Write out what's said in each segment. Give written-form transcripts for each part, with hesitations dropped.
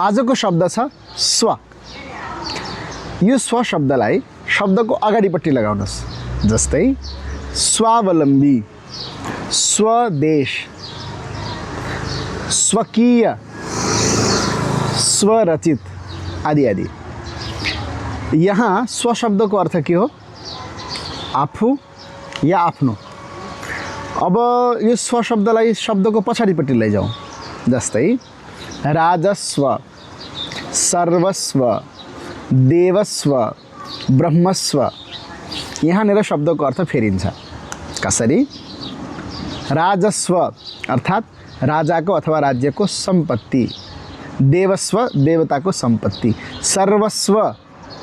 आजको शब्द छ स्व। यो स्व शब्दलाई शब्दको अगाडिपट्टि लगाउनुहोस्। जस्तै स्वावलम्बी, स्वदेश, स्वकीय, स्वरचित आदि आदि। यहाँ स्व शब्दको अर्थ के हो? आफू या आफ्नो। अब यो स्व शब्दलाई शब्दको पछाडिपट्टि लैजाउँ। जस्तै राजस्व, सर्वस्व, देवस्व, ब्रह्मस्व। यहाँनिर शब्दको अर्थ फेरिन्छ। कसरी? राजस्व अर्थात् राजाको अथवा राज्यको सम्पत्ति, देवस्व देवताको सम्पत्ति, सर्वस्व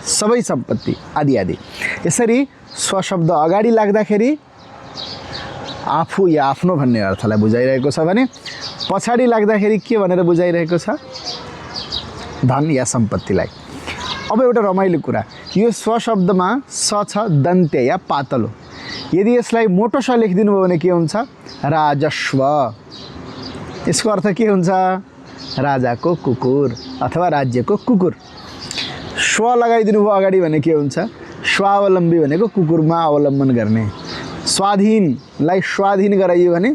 सबै सम्पत्ति आदि आदि। यसरी स्व शब्द अगाडि लाग्दाखेरि आफू या आफ्नो भन्ने अर्थलाई बुझाइरहेको छ भने पछाडि लाग्दाखेरि के भनेर बुझाइरहेको छ? धन या सम्पत्तिलाई। अब एउटा रमाइलो कुरा, यो स्व शब्दमा स छ दन्त्य या पातलो। यदि यसलाई मोटो स लेखिदिनु भयो भने के हुन्छ? राजस्व। यसको अर्थ के हुन्छ? राजाको कुकुर अथवा राज्यको कुकुर। स्व लगाइदिनु भयो अगाडि भने के हुन्छ? स्वावलम्बी भनेको कुकुरमा अवलम्बन गर्ने। स्वाधीनलाई स्वाधीन गराइयो भने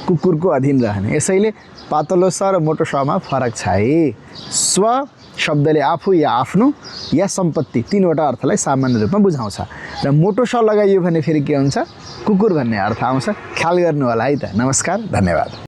कुकुरको अधीन रहने। यसैले पातलो स र मोटो समा फरक छ है। स्व शब्दले आफू या आफ्नो या सम्पत्ति तीनवटा अर्थलाई सामान्य रूपमा बुझाउँछ र मोटो स लगाइयो भने फेरि के हुन्छ? कुकुर भन्ने अर्थ आउँछ। ख्याल गर्नु होला है त। नमस्कार, धन्यवाद।